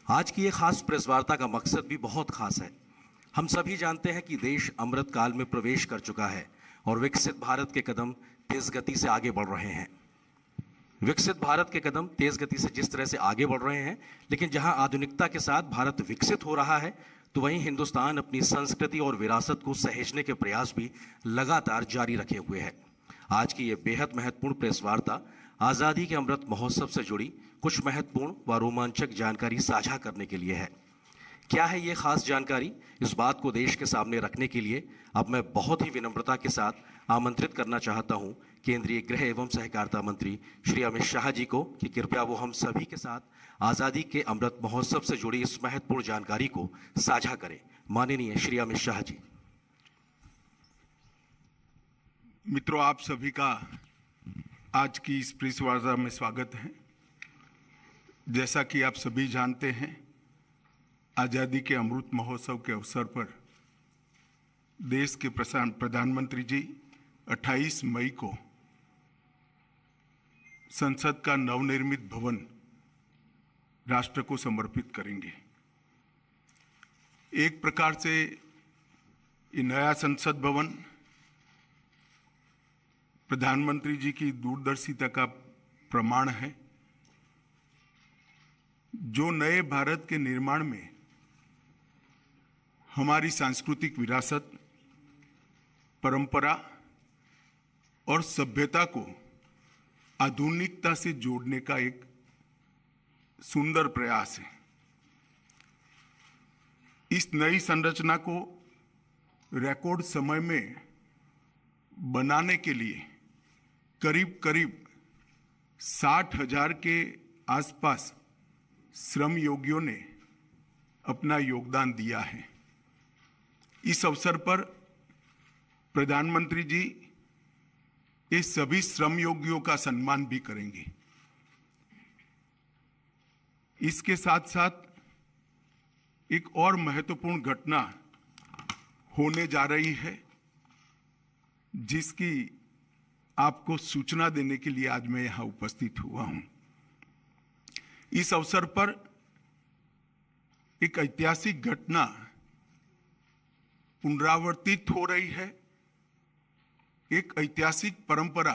आज की ये खास प्रेस वार्ता का मकसद भी बहुत खास है। हम सभी जानते हैं कि देश अमृत काल में प्रवेश कर चुका है और विकसित भारत के कदम तेज गति से आगे बढ़ रहे हैं। विकसित भारत के कदम तेज गति से जिस तरह से आगे बढ़ रहे हैं, लेकिन जहां आधुनिकता के साथ भारत विकसित हो रहा है, तो वहीं हिंदुस्तान अपनी संस्कृति और विरासत को सहेजने के प्रयास भी लगातार जारी रखे हुए है। आज की ये बेहद महत्वपूर्ण प्रेस वार्ता आज़ादी के अमृत महोत्सव से जुड़ी कुछ महत्वपूर्ण व रोमांचक जानकारी साझा करने के लिए है। क्या है ये खास जानकारी, इस बात को देश के सामने रखने के लिए अब मैं बहुत ही विनम्रता के साथ आमंत्रित करना चाहता हूं केंद्रीय गृह एवं सहकारिता मंत्री श्री अमित शाह जी को कि कृपया वो हम सभी के साथ आज़ादी के अमृत महोत्सव से जुड़ी इस महत्वपूर्ण जानकारी को साझा करें। माननीय श्री अमित शाह जी। मित्रों, आप सभी का आज की इस प्रेस वार्ता में स्वागत है। जैसा कि आप सभी जानते हैं, आज़ादी के अमृत महोत्सव के अवसर पर देश के प्रधानमंत्री जी 28 मई को संसद का नवनिर्मित भवन राष्ट्र को समर्पित करेंगे। एक प्रकार से ये नया संसद भवन प्रधानमंत्री जी की दूरदर्शिता का प्रमाण है, जो नए भारत के निर्माण में हमारी सांस्कृतिक विरासत, परंपरा और सभ्यता को आधुनिकता से जोड़ने का एक सुंदर प्रयास है। इस नई संरचना को रिकॉर्ड समय में बनाने के लिए करीब करीब 60,000 के आसपास श्रम योगियों ने अपना योगदान दिया है। इस अवसर पर प्रधानमंत्री जी ये सभी श्रम योगियों का सम्मान भी करेंगे। इसके साथ साथ एक और महत्वपूर्ण घटना होने जा रही है, जिसकी आपको सूचना देने के लिए आज मैं यहां उपस्थित हुआ हूं। इस अवसर पर एक ऐतिहासिक घटना पुनरावर्तित हो रही है। एक ऐतिहासिक परंपरा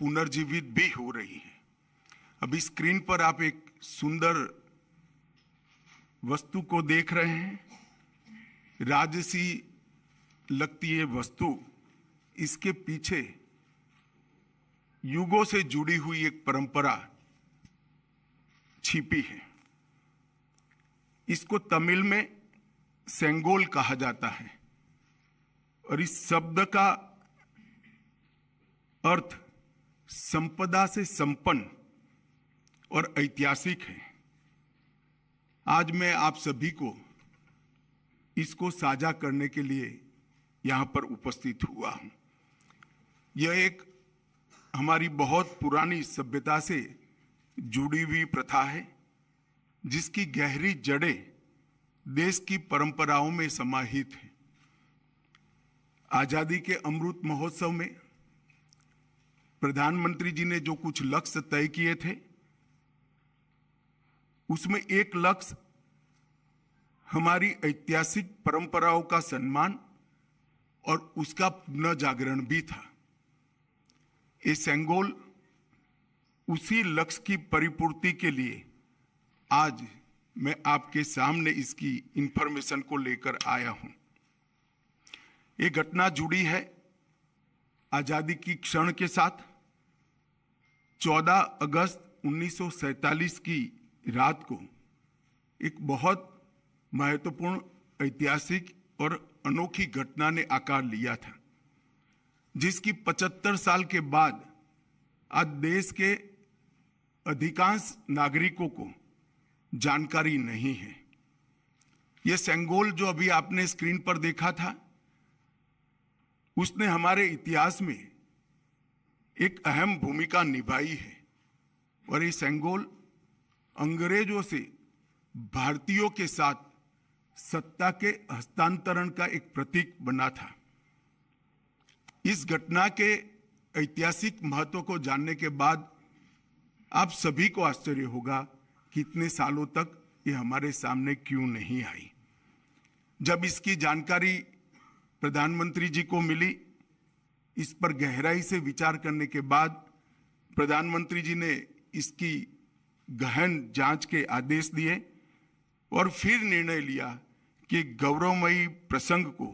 पुनर्जीवित भी हो रही है। अभी स्क्रीन पर आप एक सुंदर वस्तु को देख रहे हैं। राजसी लगती है वस्तु, इसके पीछे युगों से जुड़ी हुई एक परंपरा छिपी है। इसको तमिल में सेंगोल कहा जाता है और इस शब्द का अर्थ संपदा से संपन्न और ऐतिहासिक है। आज मैं आप सभी को इसको साझा करने के लिए यहां पर उपस्थित हुआ हूं। यह एक हमारी बहुत पुरानी सभ्यता से जुड़ी हुई प्रथा है, जिसकी गहरी जड़ें देश की परंपराओं में समाहित है। आजादी के अमृत महोत्सव में प्रधानमंत्री जी ने जो कुछ लक्ष्य तय किए थे, उसमें एक लक्ष्य हमारी ऐतिहासिक परंपराओं का सम्मान और उसका पुनर्जागरण भी था। ये सेंगोल उसी लक्ष्य की परिपूर्ति के लिए आज मैं आपके सामने इसकी इंफॉर्मेशन को लेकर आया हूं। ये घटना जुड़ी है आजादी की क्षण के साथ। 14 अगस्त 1947 की रात को एक बहुत महत्वपूर्ण ऐतिहासिक और अनोखी घटना ने आकार लिया था, जिसकी 75 साल के बाद आज देश के अधिकांश नागरिकों को जानकारी नहीं है। यह सेंगोल जो अभी आपने स्क्रीन पर देखा था, उसने हमारे इतिहास में एक अहम भूमिका निभाई है और ये सेंगोल अंग्रेजों से भारतीयों के साथ सत्ता के हस्तांतरण का एक प्रतीक बना था। इस घटना के ऐतिहासिक महत्व को जानने के बाद आप सभी को आश्चर्य होगा कि इतने सालों तक ये हमारे सामने क्यों नहीं आई। जब इसकी जानकारी प्रधानमंत्री जी को मिली, इस पर गहराई से विचार करने के बाद प्रधानमंत्री जी ने इसकी गहन जांच के आदेश दिए और फिर निर्णय लिया कि गौरवमयी प्रसंग को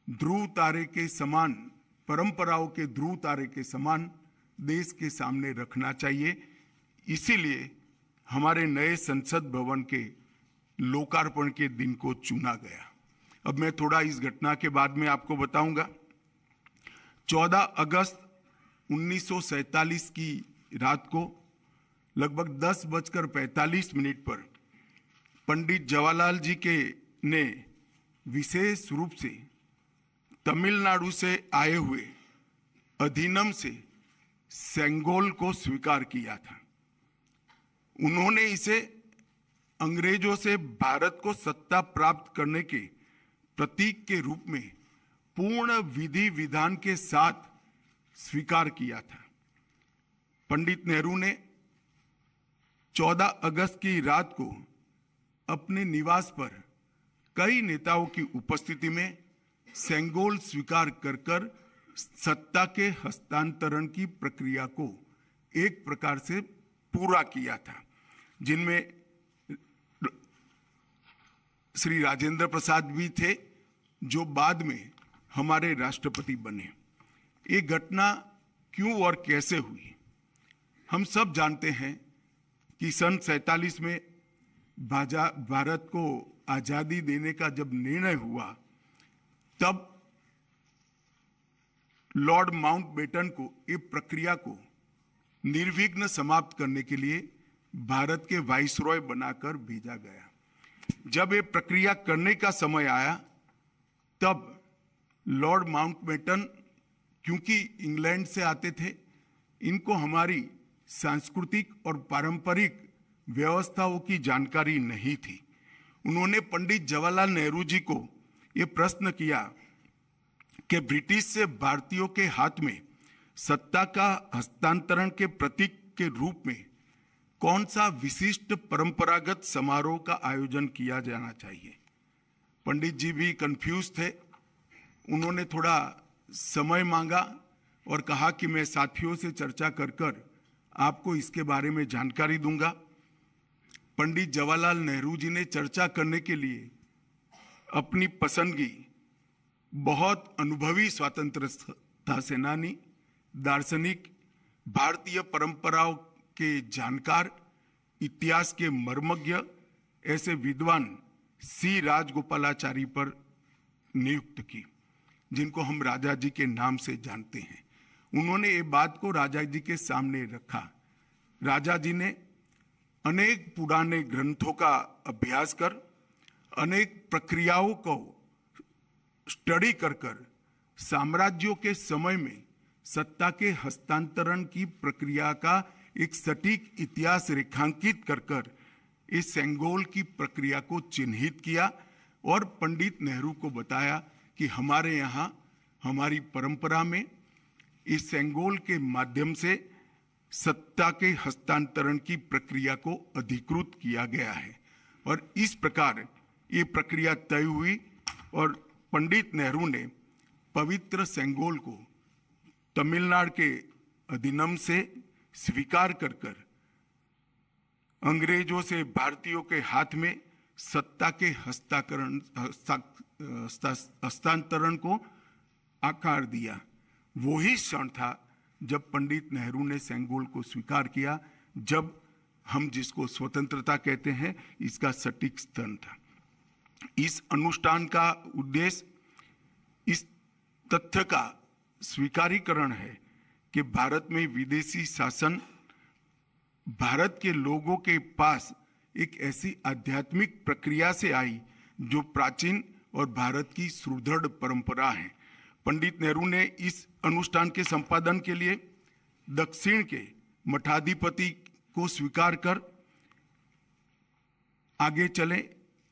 ध्रुव तारे के समान, परंपराओं के ध्रुव तारे के समान देश के सामने रखना चाहिए। इसीलिए हमारे नए संसद भवन के लोकार्पण के दिन को चुना गया। अब मैं थोड़ा इस घटना के बाद में आपको बताऊंगा। 14 अगस्त 1947 की रात को लगभग 10:45 पर पंडित जवाहरलाल जी के ने विशेष रूप से तमिलनाडु से आए हुए अधिनम से सेंगोल को स्वीकार किया था। उन्होंने इसे अंग्रेजों से भारत को सत्ता प्राप्त करने के प्रतीक के रूप में पूर्ण विधि विधान के साथ स्वीकार किया था। पंडित नेहरू ने 14 अगस्त की रात को अपने निवास पर कई नेताओं की उपस्थिति में सेंगोल स्वीकार कर सत्ता के हस्तांतरण की प्रक्रिया को एक प्रकार से पूरा किया था, जिनमें श्री राजेंद्र प्रसाद भी थे, जो बाद में हमारे राष्ट्रपति बने। ये घटना क्यों और कैसे हुई, हम सब जानते हैं कि सन 47 में भारत को आजादी देने का जब निर्णय हुआ, तब लॉर्ड माउंटबेटन को ये प्रक्रिया को निर्विघ्न समाप्त करने के लिए भारत के वाइसरॉय बनाकर भेजा गया। जब ये प्रक्रिया करने का समय आया, तब लॉर्ड माउंटबेटन, क्योंकि इंग्लैंड से आते थे, इनको हमारी सांस्कृतिक और पारंपरिक व्यवस्थाओं की जानकारी नहीं थी। उन्होंने पंडित जवाहरलाल नेहरू जी को ये प्रश्न किया कि ब्रिटिश से भारतीयों के हाथ में सत्ता का हस्तांतरण के प्रतीक के रूप में कौन सा विशिष्ट परंपरागत समारोह का आयोजन किया जाना चाहिए। पंडित जी भी कंफ्यूज थे। उन्होंने थोड़ा समय मांगा और कहा कि मैं साथियों से चर्चा कर आपको इसके बारे में जानकारी दूंगा। पंडित जवाहरलाल नेहरू जी ने चर्चा करने के लिए अपनी पसंदगी बहुत अनुभवी स्वतंत्रता सेनानी, दार्शनिक, भारतीय परंपराओं के जानकार, इतिहास के मर्मज्ञ ऐसे विद्वान सी राजगोपालाचारी पर नियुक्त की, जिनको हम राजा जी के नाम से जानते हैं। उन्होंने ये बात को राजा जी के सामने रखा। राजा जी ने अनेक पुराने ग्रंथों का अभ्यास कर, अनेक प्रक्रियाओं को स्टडी कर साम्राज्यों के समय में सत्ता के हस्तांतरण की प्रक्रिया का एक सटीक इतिहास रेखांकित कर इस सेंगोल की प्रक्रिया को चिन्हित किया और पंडित नेहरू को बताया कि हमारे यहाँ, हमारी परंपरा में इस सेंगोल के माध्यम से सत्ता के हस्तांतरण की प्रक्रिया को अधिकृत किया गया है। और इस प्रकार ये प्रक्रिया तय हुई और पंडित नेहरू ने पवित्र सेंगोल को तमिलनाडु के अधिनम से स्वीकार कर अंग्रेजों से भारतीयों के हाथ में सत्ता के हस्तांतरण को आकार दिया। वही क्षण था जब पंडित नेहरू ने सेंगोल को स्वीकार किया, जब हम जिसको स्वतंत्रता कहते हैं, इसका सटीक स्थान था। इस अनुष्ठान का उद्देश्य इस तथ्य का स्वीकारीकरण है कि भारत में विदेशी शासन भारत के लोगों के पास एक ऐसी आध्यात्मिक प्रक्रिया से आई जो प्राचीन और भारत की सुदृढ़ परंपरा है। पंडित नेहरू ने इस अनुष्ठान के संपादन के लिए दक्षिण के मठाधिपति को स्वीकार कर आगे चले,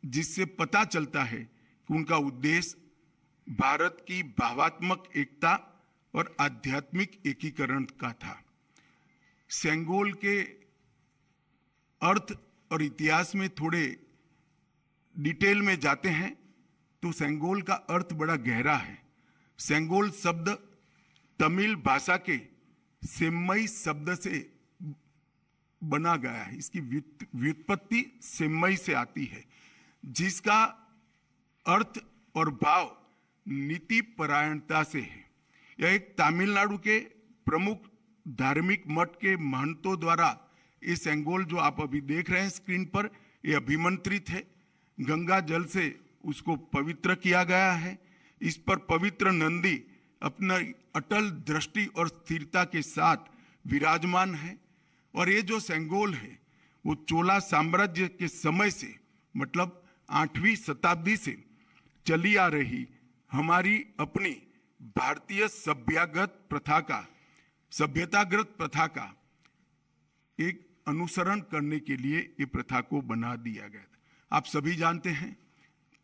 जिससे पता चलता है कि उनका उद्देश्य भारत की भावात्मक एकता और आध्यात्मिक एकीकरण का था। सेंगोल के अर्थ और इतिहास में थोड़े डिटेल में जाते हैं तो सेंगोल का अर्थ बड़ा गहरा है। सेंगोल शब्द तमिल भाषा के सेम्मई शब्द से बना गया है। इसकी व्युत्पत्ति सेम्मई से आती है, जिसका अर्थ और भाव नीति परायणता से है। यह एक तमिलनाडु के प्रमुख धार्मिक मठ के महंतों द्वारा ये सेंगोल जो आप अभी देख रहे हैं स्क्रीन पर, ये अभिमंत्रित है। गंगा जल से उसको पवित्र किया गया है। इस पर पवित्र नंदी अपना अटल दृष्टि और स्थिरता के साथ विराजमान है। और ये जो सेंगोल है वो चोला साम्राज्य के समय से, मतलब 8वीं शताब्दी से चली आ रही हमारी अपनी भारतीय सभ्यतागत प्रथा का एक अनुसरण करने के लिए ये प्रथा को बना दिया गया था। आप सभी जानते हैं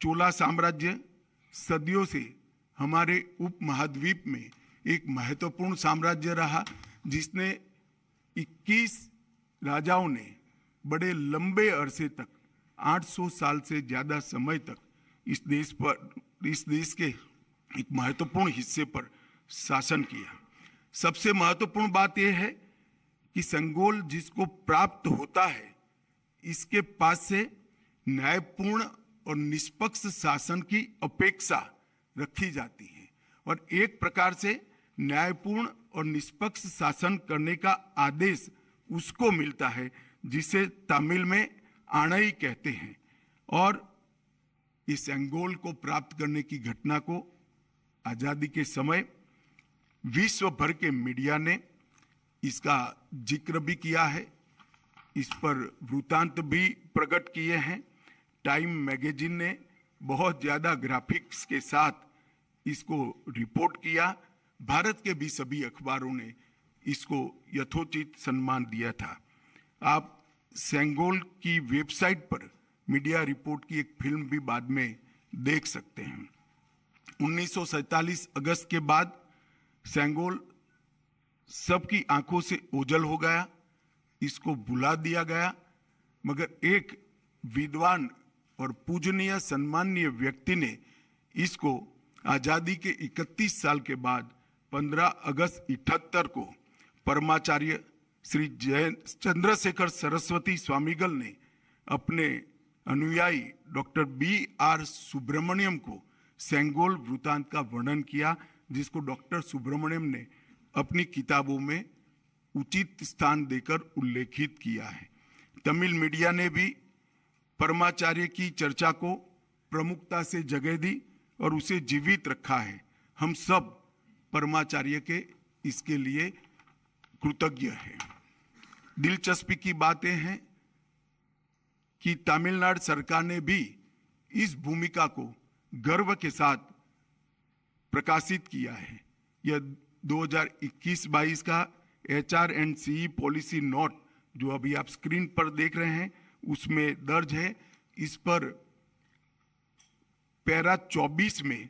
चोला साम्राज्य सदियों से हमारे उपमहाद्वीप में एक महत्वपूर्ण साम्राज्य रहा, जिसने 21 राजाओं ने बड़े लंबे अरसे तक 800 साल से ज्यादा समय तक इस देश के एक महत्वपूर्ण हिस्से पर शासन किया। सबसे महत्वपूर्ण बात यह है कि सेंगोल जिसको प्राप्त होता है, इसके पास से न्यायपूर्ण और निष्पक्ष शासन की अपेक्षा रखी जाती है और एक प्रकार से न्यायपूर्ण और निष्पक्ष शासन करने का आदेश उसको मिलता है, जिसे तमिल में आणई कहते हैं। और इस सेंगोल को प्राप्त करने की घटना को आजादी के समय विश्व भर के मीडिया ने इसका जिक्र भी किया है, इस पर वृत्तांत भी प्रकट किए हैं। टाइम मैगजीन ने बहुत ज्यादा ग्राफिक्स के साथ इसको रिपोर्ट किया। भारत के भी सभी अखबारों ने इसको यथोचित सम्मान दिया था। आप सेंगोल की वेबसाइट पर मीडिया रिपोर्ट की एक फिल्म भी बाद में देख सकते हैं। 1947 अगस्त के बाद सेंगोल सबकी आंखों से ओझल हो गया, इसको भुला दिया गया। मगर एक विद्वान और पूजनीय सम्मानीय व्यक्ति ने इसको आजादी के 31 साल के बाद 15 अगस्त 78 को परमाचार्य श्री चंद्रशेखर सरस्वती स्वामीगल ने अपने अनुयायी डॉक्टर B.R. सुब्रमण्यम को सेंगोल वृत्तांत का वर्णन किया, जिसको डॉक्टर सुब्रमण्यम ने अपनी किताबों में उचित स्थान देकर उल्लेखित किया है। तमिल मीडिया ने भी परमाचार्य की चर्चा को प्रमुखता से जगह दी और उसे जीवित रखा है। हम सब परमाचार्य के इसके लिए कृतज्ञ हैं। दिलचस्पी की बातें हैं कि तमिलनाडु सरकार ने भी इस भूमिका को गर्व के साथ प्रकाशित किया है। यह 2021-22 का HRC पॉलिसी नोट जो अभी आप स्क्रीन पर देख रहे हैं उसमें दर्ज है। इस पर पैरा 24 में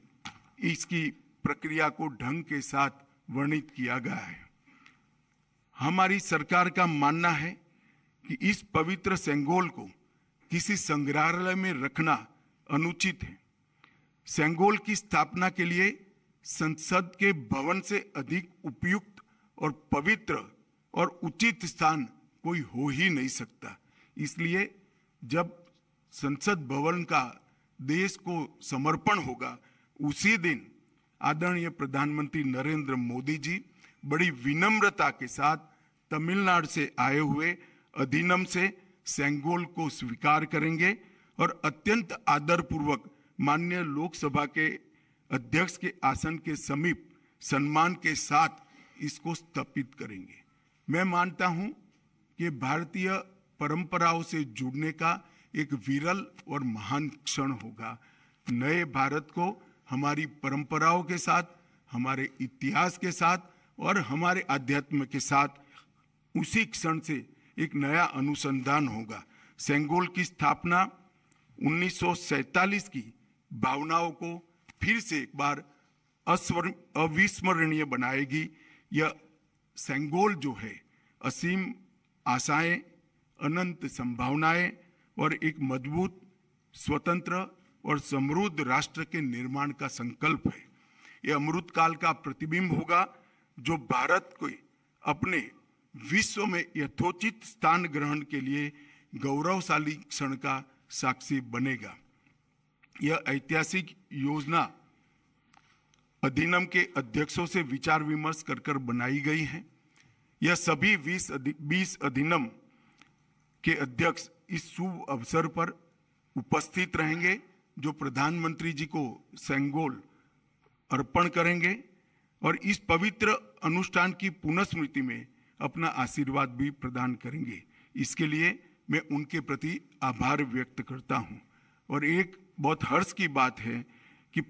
इसकी प्रक्रिया को ढंग के साथ वर्णित किया गया है। हमारी सरकार का मानना है कि इस पवित्र सेंगोल को किसी संग्रहालय में रखना अनुचित है। सेंगोल की स्थापना के लिए संसद के भवन से अधिक उपयुक्त और पवित्र और उचित स्थान कोई हो ही नहीं सकता। इसलिए जब संसद भवन का देश को समर्पण होगा, उसी दिन आदरणीय प्रधानमंत्री नरेंद्र मोदी जी बड़ी विनम्रता के साथ तमिलनाडु से आए हुए अधिनियम से सेंगोल को स्वीकार करेंगे और अत्यंत आदरपूर्वक माननीय लोकसभा के अध्यक्ष के आसन के समीप सम्मान के साथ इसको स्थापित करेंगे। मैं मानता हूं कि भारतीय परंपराओं से जुड़ने का एक विरल और महान क्षण होगा। नए भारत को हमारी परंपराओं के साथ, हमारे इतिहास के साथ और हमारे अध्यात्म के साथ उसी क्षण से एक नया अनुसंधान होगा। सेंगोल की स्थापना 1947 की भावनाओं को फिर से एक बार अविस्मरणीय बनाएगी। यह सेंगोल जो है असीम आशाएं, अनंत संभावनाएं और एक मजबूत, स्वतंत्र और समृद्ध राष्ट्र के निर्माण का संकल्प है। यह अमृतकाल का प्रतिबिंब होगा जो भारत को अपने विश्व में यथोचित स्थान ग्रहण के लिए गौरवशाली क्षण का साक्षी बनेगा। यह ऐतिहासिक योजना अधिनियम के अध्यक्षों से विचार विमर्श कर बनाई गई है। यह सभी 20 अधिनियम के अध्यक्ष इस शुभ अवसर पर उपस्थित रहेंगे, जो प्रधानमंत्री जी को सेंगोल अर्पण करेंगे और इस पवित्र अनुष्ठान की पुनःस्मृति में अपना आशीर्वाद भी प्रदान करेंगे। इसके लिए मैं उनके प्रति आभार व्यक्त करता हूं। और एक बहुत हर्ष की बात है कि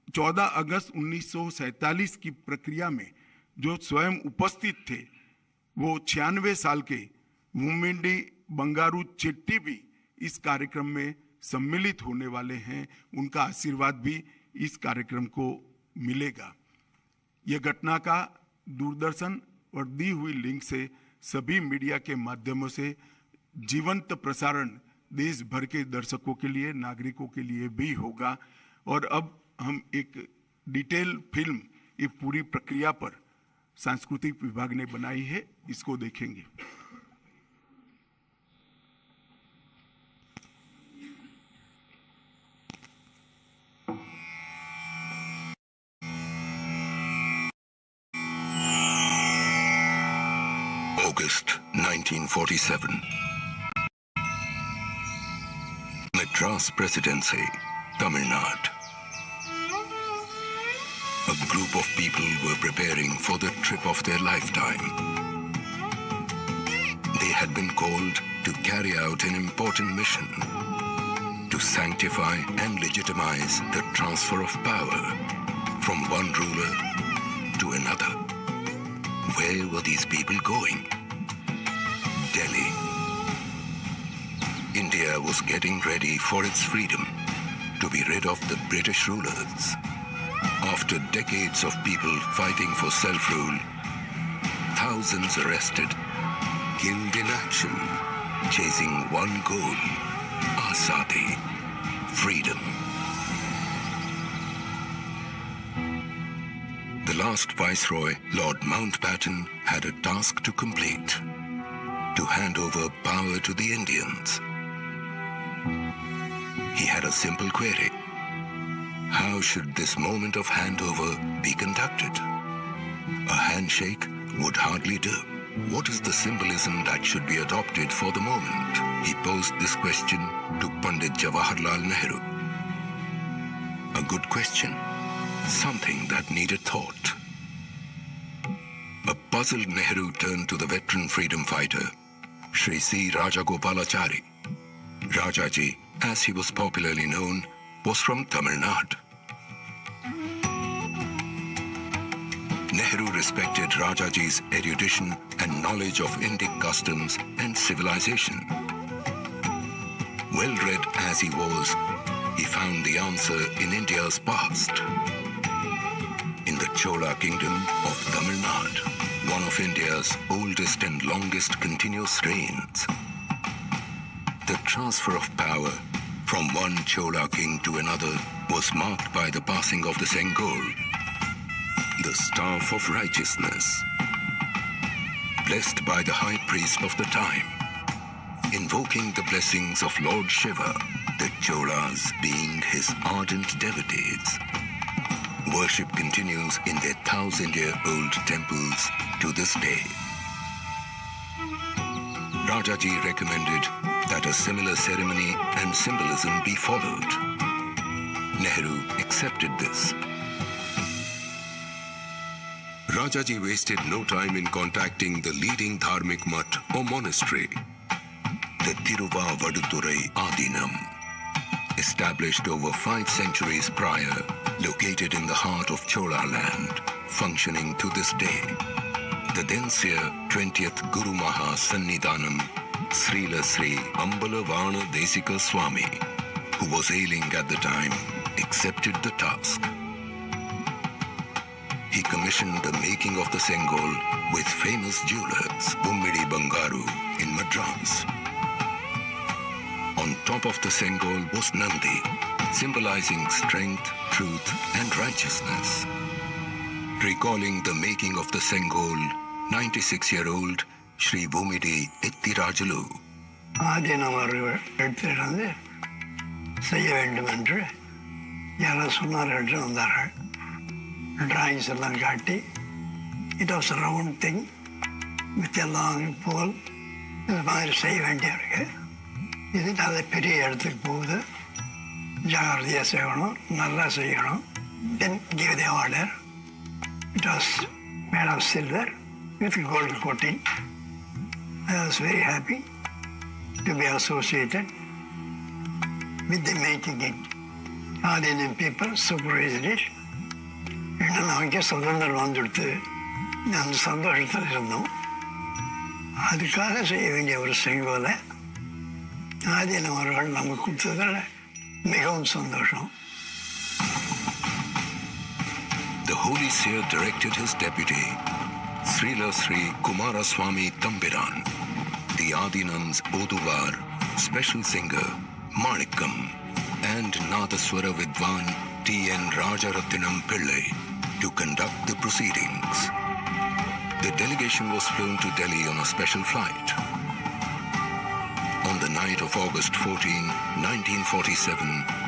14 अगस्त 1947 की प्रक्रिया में जो स्वयं उपस्थित थे, वो 96 साल के वुमिंडी बंगारू चेट्टी भी इस कार्यक्रम में सम्मिलित होने वाले हैं। उनका आशीर्वाद भी इस कार्यक्रम को मिलेगा। यह घटना का दूरदर्शन और दी हुई लिंक से सभी मीडिया के माध्यमों से जीवंत प्रसारण देश भर के दर्शकों के लिए, नागरिकों के लिए भी होगा। और अब हम एक डिटेल फिल्म ये पूरी प्रक्रिया पर सांस्कृतिक विभाग ने बनाई है, इसको देखेंगे। August 1947. Madras Presidency, Tamil Nadu. A group of people were preparing for the trip of their lifetime. They had been called to carry out an important mission, to sanctify and legitimize the transfer of power from one ruler to another. Where were these people going? Delhi. India was getting ready for its freedom, to be rid of the British rulers. After decades of people fighting for self-rule, thousands arrested, killed in action, chasing one goal, Azadi, freedom. The last Viceroy, Lord Mountbatten, had a task to complete, to hand over power to the Indians. He had a simple query. How should this moment of handover be conducted? A handshake would hardly do. What is the symbolism that should be adopted for the moment? He posed this question to Pandit Jawaharlal Nehru. A good question, something that needed thought. A puzzled Nehru turned to the veteran freedom fighter, Shri C. Rajagopalachari. Rajaji, as he was popularly known, was from Tamil Nadu. Nehru respected Rajaji's erudition and knowledge of Indic customs and civilization. Well-read as he was, he found the answer in India's past. In the Chola kingdom of Tamil Nadu, one of India's oldest and longest continuous reigns. The transfer of power from one Chola king to another was marked by the passing of the Sengol, the staff of righteousness, blessed by the high priest of the time, invoking the blessings of Lord Shiva, the Cholas being his ardent devotees. Worship continues in their 1,000-year-old temples to this day. Rajaji recommended that a similar ceremony and symbolism be followed. Nehru accepted this. Rajaji wasted no time in contacting the leading Dharmic mutt or monastery, the Thiruvadurai Adinam, established over 5 centuries prior, located in the heart of Chola land, functioning to this day. The then seer 20th Guru Maha Sannidhanam, Srila Sri Ambalavana Desika Swami, who was ailing at the time, accepted the task. He commissioned the making of the Sengol with famous jewelers, Ummidi Bangaru in Madras. top of the Sengol was Nandi, symbolizing strength, truth, and righteousness. Recalling the making of the Sengol, 96-year-old Sri Bhumidi Ettirajulu. ஆதினவர்கள் எடுத்துட்டு செய்ய வேண்டும் என்று யாரோ சொன்னார்கள் என்று வந்தார்கள். Drawings எல்லாம் காட்டி it was round thing with எல்லாம் போல் இது மாதிரி செய்ய வேண்டியிருக்கு. இது நல்ல பெரிய இடத்துக்கு போகுது, ஜாகிரதையாக செய்யணும், நல்லா செய்யணும். தென் give the order. It was made of silver with gold coating. I was very happy to be associated with the making it. Indian people supervised it. இன்னும் நமக்கே சுதந்திரம் வந்துடுத்து அந்த சந்தோஷத்தில் இருந்தோம். அதுக்காக செய்ய வேண்டிய ஒரு செங்கோலை ஆதீனம் அவர்கள் நமக்கு கொடுத்ததில் மிகவும் சந்தோஷம். The Holy Seer directed his deputy, Srila Sri Kumaraswamy Thambiran, the Adinam's Oduvar, special singer Manikam, and Nadaswara Vidwan T.N. Rajarathinam Pillai to conduct the proceedings. The delegation was flown to Delhi on a special flight. On the night of August 14, 1947,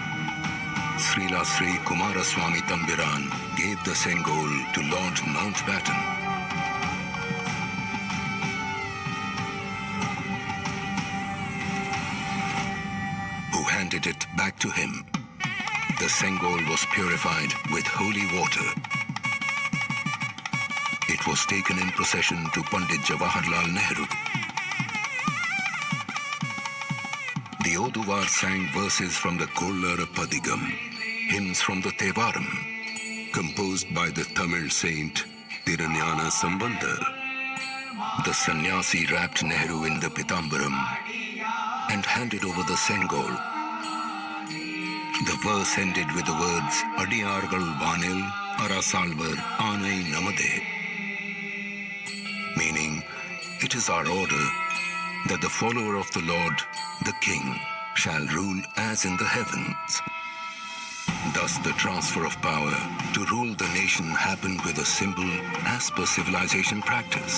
Srila Sri Kumaraswamy Thambiran gave the Sengol to Lord Mountbatten. Who handed it back to him. The Sengol was purified with holy water. It was taken in procession to Pandit Jawaharlal Nehru. The Oduvar sang verses from the Kollara Padigam, hymns from the Thevaram, composed by the Tamil saint Tirunjana Sambandar. The sannyasi wrapped Nehru in the Pitambaram and handed over the Sengol. The verse ended with the words Adiyargal Vanil Arasalvar Anai Namade, meaning it is our order that the follower of the Lord, the King, shall rule as in the heavens. Thus the transfer of power to rule the nation happened with a symbol as per civilization practice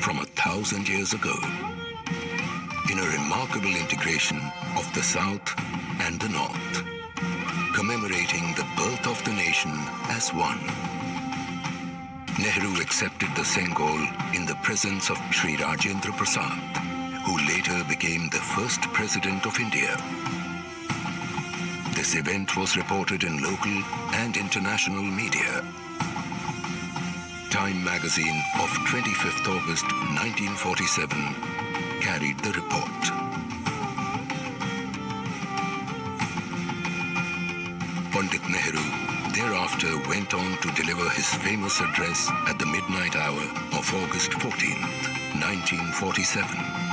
from 1,000 years ago, in a remarkable integration of the South and the North, commemorating the birth of the nation as one. Nehru accepted the Sengol in the presence of Sri Rajendra Prasad, who later became the first president of India. This event was reported in local and international media. Time magazine of 25th August 1947 carried the report. Pandit Nehru thereafter went on to deliver his famous address at the midnight hour of August 14th, 1947.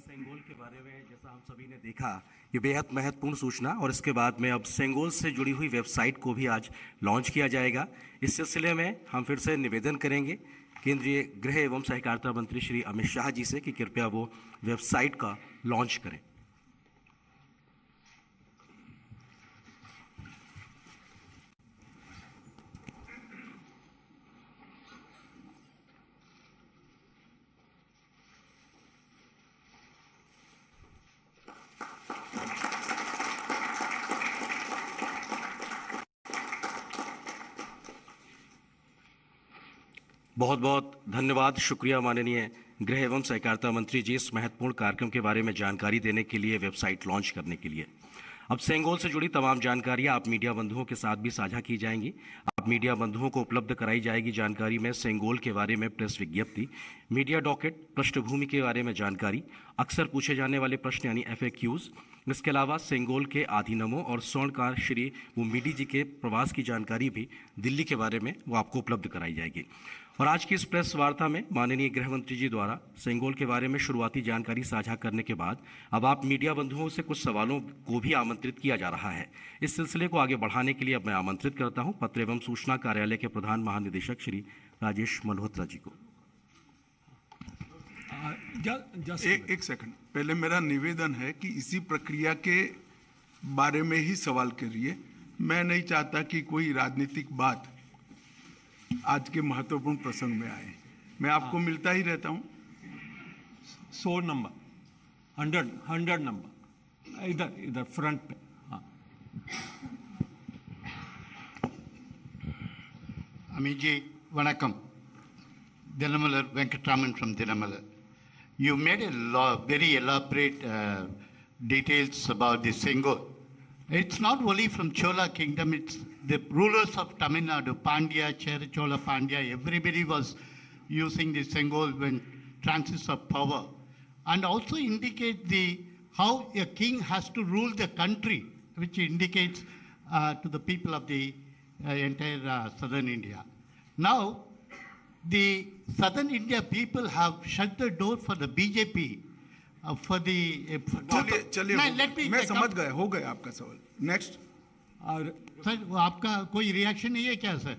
Sengol के बारे में जैसा हम सभी ने देखा, ये बेहद महत्वपूर्ण सूचना, और इसके बाद में अब सेंगोल से जुड़ी हुई वेबसाइट को भी आज लॉन्च किया जाएगा। इस सिलसिले में हम फिर से निवेदन करेंगे केंद्रीय गृह एवं सहकारिता मंत्री श्री अमित शाह जी से कि कृपया वो वेबसाइट का लॉन्च करें। बहुत बहुत धन्यवाद, शुक्रिया माननीय गृह एवं सहकारिता मंत्री जी, इस महत्वपूर्ण कार्यक्रम के बारे में जानकारी देने के लिए, वेबसाइट लॉन्च करने के लिए। अब सेंगोल से जुड़ी तमाम जानकारियां आप मीडिया बंधुओं के साथ भी साझा की जाएंगी। आप मीडिया बंधुओं को उपलब्ध कराई जाएगी जानकारी में सेंगोल के बारे में प्रेस विज्ञप्ति, मीडिया डॉकेट, पृष्ठभूमि के बारे में जानकारी, अक्सर पूछे जाने वाले प्रश्न यानी FAQs। इसके अलावा सेंगोल के आधीनमों और स्वर्णकार श्री भूमिडी जी के प्रवास की जानकारी भी दिल्ली के बारे में वो आपको उपलब्ध कराई जाएगी। और आज की इस प्रेस वार्ता में माननीय गृह मंत्री जी द्वारा सेंगोल के बारे में शुरुआती जानकारी साझा करने के बाद अब आप मीडिया बंधुओं से कुछ सवालों को भी आमंत्रित किया जा रहा है। इस सिलसिले को आगे बढ़ाने के लिए अब मैं आमंत्रित करता हूं पत्र एवं सूचना कार्यालय के प्रधान महानिदेशक श्री राजेश मल्होत्रा जी को। एक सेकंड, पहले मेरा निवेदन है कि इसी प्रक्रिया के बारे में ही सवाल करिए। मैं नहीं चाहता कि कोई राजनीतिक बात आज के महत्वपूर्ण प्रसंग में आए। मैं आपको मिलता ही रहता हूं। 100 नंबर 100 नंबर इधर फ्रंट पे। हाँ, Amiji, Vanakkam. Dinamalar Venkatraman from Dinamalar. You made a very elaborate details about the Sengol. It's not only from Chola kingdom, it's the rulers of Tamil Nadu, Pandya, Chera Chola Pandya, everybody was using the Sengol when transits of power. And also indicate how a king has to rule the country, which indicates to the people of the entire southern India. Now, the southern India people have shut the door for the BJP for the. चलिए मैं समझ गया, हो गया आपका सवाल। Next. और sir वो आपका कोई रिएक्शन नहीं है क्या सर?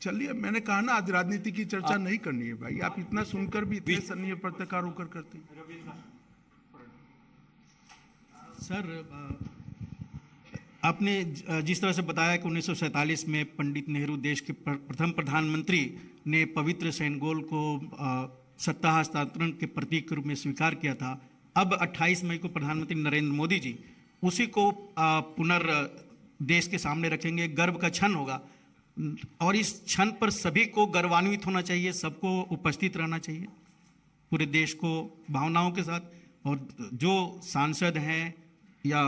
चलिए, मैंने कहा ना आज राजनीति की चर्चा नहीं करनी है भाई। आप इतना सुनकर भी इतने सन्नीय पत्रकार होकर करते हैं। सर, आपने जिस तरह से बताया कि 1947 में पंडित नेहरू देश के प्रथम प्रधानमंत्री ने पवित्र सेंगोल को सत्ता हस्तांतरण के प्रतीक के रूप में स्वीकार किया था। अब 28 मई को प्रधानमंत्री नरेंद्र मोदी जी उसी को देश के सामने रखेंगे। गर्व का क्षण होगा और इस क्षण पर सभी को गर्वान्वित होना चाहिए, सबको उपस्थित रहना चाहिए, पूरे देश को भावनाओं के साथ, और जो सांसद हैं या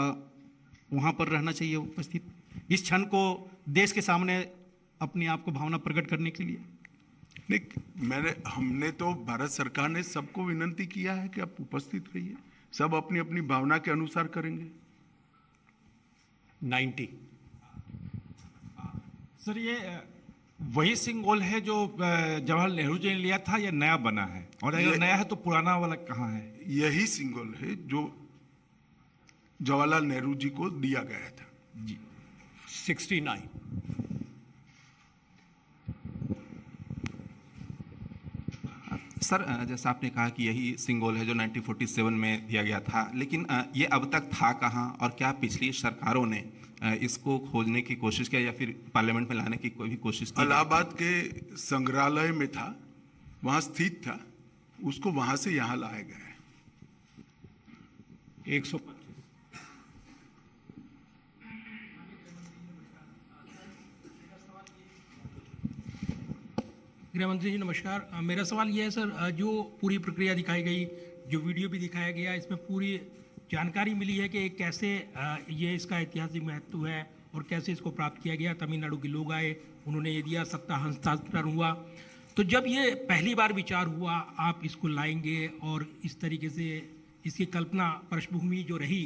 वहाँ पर रहना चाहिए उपस्थित, इस क्षण को देश के सामने अपने आप को भावना प्रकट करने के लिए। नहीं, हमने तो भारत सरकार ने सबको विनंती किया है कि आप उपस्थित रहिए, सब अपनी अपनी भावना के अनुसार करेंगे। 90 सर, ये वही सिंगोल है जो जवाहरलाल नेहरू जी ने लिया था या नया बना है? और अगर नया है तो पुराना वाला कहाँ है? यही सिंगोल है जो जवाहरलाल नेहरू जी को दिया गया था जी। 69 सर, जैसा आपने कहा कि यही सिंगोल है जो 1947 में दिया गया था, लेकिन ये अब तक था कहाँ और क्या पिछली सरकारों ने इसको खोजने की कोशिश किया या फिर पार्लियामेंट में लाने की कोई भी कोशिश की? इलाहाबाद के संग्रहालय में था, वहाँ स्थित था, उसको वहाँ से यहाँ लाया गया है। 125 गृह मंत्री जी नमस्कार। मेरा सवाल ये है सर, जो पूरी प्रक्रिया दिखाई गई, जो वीडियो भी दिखाया गया, इसमें पूरी जानकारी मिली है कि कैसे ये इसका ऐतिहासिक महत्व है और कैसे इसको प्राप्त किया गया। तमिलनाडु के लोग आए, उन्होंने ये दिया, सत्ता हस्तांतरण हुआ। तो जब ये पहली बार विचार हुआ आप इसको लाएंगे और इस तरीके से इसकी कल्पना पृष्ठभूमि जो रही,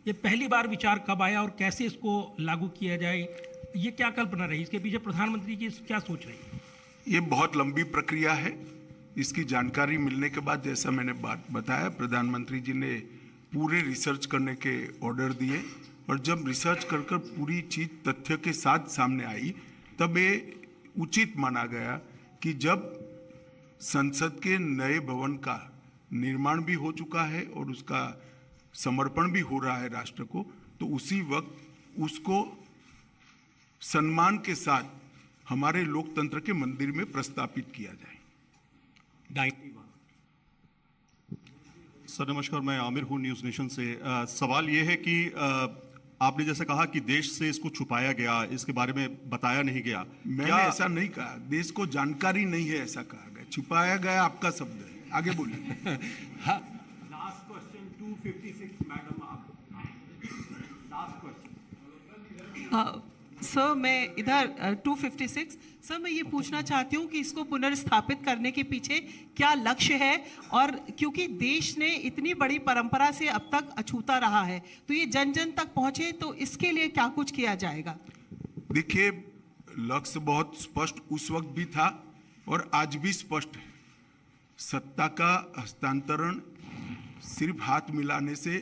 ये पहली बार विचार कब आया और कैसे इसको लागू किया जाए, ये क्या कल्पना रही, इसके पीछे प्रधानमंत्री की क्या सोच रही? ये बहुत लंबी प्रक्रिया है। इसकी जानकारी मिलने के बाद, जैसा मैंने बात बताया, प्रधानमंत्री जी ने पूरे रिसर्च करने के ऑर्डर दिए और जब रिसर्च कर पूरी चीज तथ्य के साथ सामने आई, तब ये उचित माना गया कि जब संसद के नए भवन का निर्माण भी हो चुका है और उसका समर्पण भी हो रहा है राष्ट्र को, तो उसी वक्त उसको सम्मान के साथ हमारे लोकतंत्र के मंदिर में प्रस्तापित किया जाए। 91 सर नमस्कार, मैं आमिर हूँ न्यूज़ नेशन से। सवाल ये है कि आपने जैसे कहा कि देश से इसको छुपाया गया, इसके बारे में बताया नहीं गया। मैंने ऐसा नहीं कहा, देश को जानकारी नहीं है ऐसा कहा गया। छुपाया गया आपका शब्द है, आगे बोलिए। लास्ट क्वेश्चन 256 मैडम, आप लास्ट क्वेश्चन। सर मैं इधर 256 सर मैं ये पूछना चाहती हूँ कि इसको पुनर्स्थापित करने के पीछे क्या लक्ष्य है, और क्योंकि देश ने इतनी बड़ी परंपरा से अब तक अछूता रहा है, तो ये जन जन तक पहुंचे, तो इसके लिए क्या कुछ किया जाएगा? देखिए, लक्ष्य बहुत स्पष्ट उस वक्त भी था और आज भी स्पष्ट है, सत्ता का हस्तांतरण सिर्फ हाथ मिलाने से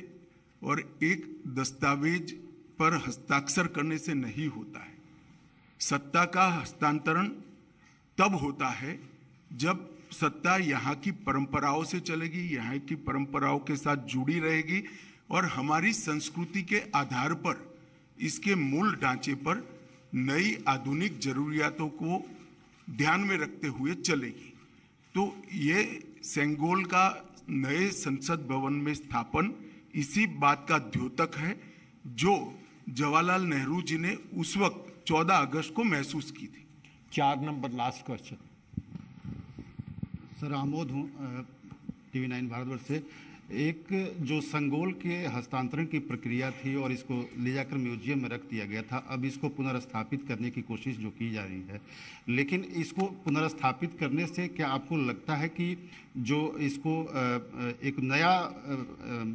और एक दस्तावेज पर हस्ताक्षर करने से नहीं होता है। सत्ता का हस्तांतरण तब होता है जब सत्ता यहाँ की परंपराओं से चलेगी, यहाँ की परंपराओं के साथ जुड़ी रहेगी और हमारी संस्कृति के आधार पर, इसके मूल ढांचे पर नई आधुनिक जरूरियातों को ध्यान में रखते हुए चलेगी। तो ये सेंगोल का नए संसद भवन में स्थापन इसी बात का द्योतक है जो जवाहरलाल नेहरू जी ने उस वक्त 14 अगस्त को महसूस की थी। 4 number last question. Sir Amod हूँ TV 9 भारतवर्ष से। एक जो संगोल के हस्तांतरण की प्रक्रिया थी और इसको ले जाकर म्यूजियम में रख दिया गया था, अब इसको पुनर्स्थापित करने की कोशिश जो की जा रही है, लेकिन इसको पुनर्स्थापित करने से क्या आपको लगता है कि जो इसको एक नया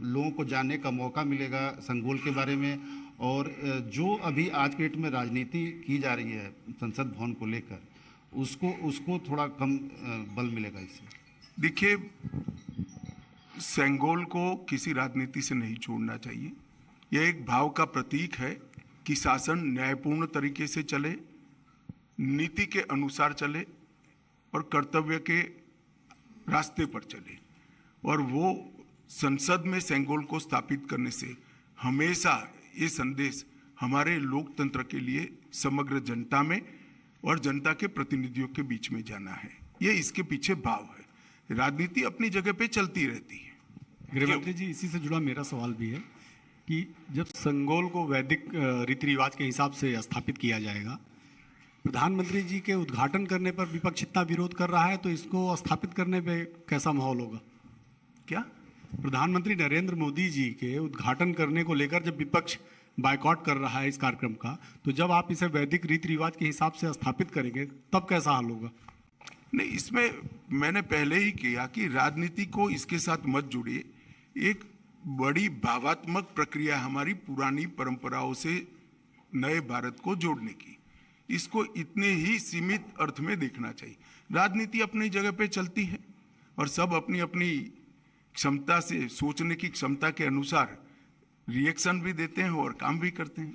लोगों को जानने का मौका मिलेगा संगोल के बारे में, और जो अभी आज के डेट में राजनीति की जा रही है संसद भवन को लेकर, उसको थोड़ा कम बल मिलेगा इससे? देखिए, सेंगोल को किसी राजनीति से नहीं छोड़ना चाहिए। यह एक भाव का प्रतीक है कि शासन न्यायपूर्ण तरीके से चले, नीति के अनुसार चले और कर्तव्य के रास्ते पर चले। और वो संसद में सेंगोल को स्थापित करने से हमेशा ये संदेश हमारे लोकतंत्र के लिए समग्र जनता में और जनता के प्रतिनिधियों के बीच में जाना है। ये इसके पीछे भाव है। राजनीति अपनी जगह पे चलती रहती है। गृहमंत्री जी, इसी से जुड़ा मेरा सवाल भी है कि जब संगोल को वैदिक रीति रिवाज के हिसाब से स्थापित किया जाएगा, प्रधानमंत्री जी के उद्घाटन करने पर विपक्ष इतना विरोध कर रहा है, तो इसको स्थापित करने पे कैसा माहौल होगा? क्या? प्रधानमंत्री नरेंद्र मोदी जी के उद्घाटन करने को लेकर जब विपक्ष बायकॉट कर रहा है इस कार्यक्रम का, तो जब आप इसे वैदिक रीति रिवाज के हिसाब से स्थापित करेंगे तब कैसा हाल होगा? नहीं, इसमें मैंने पहले ही किया कि राजनीति को इसके साथ मत जोड़िए। एक बड़ी भावात्मक प्रक्रिया हमारी पुरानी परंपराओं से नए भारत को जोड़ने की, इसको इतने ही सीमित अर्थ में देखना चाहिए। राजनीति अपनी जगह पे चलती है और सब अपनी अपनी क्षमता से, सोचने की क्षमता के अनुसार रिएक्शन भी देते हैं और काम भी करते हैं।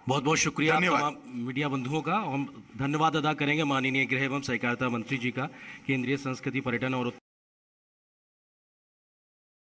बहुत बहुत शुक्रिया तमाम मीडिया बंधुओं का। हम धन्यवाद अदा करेंगे माननीय गृह एवं सहकारिता मंत्री जी का, केंद्रीय संस्कृति पर्यटन और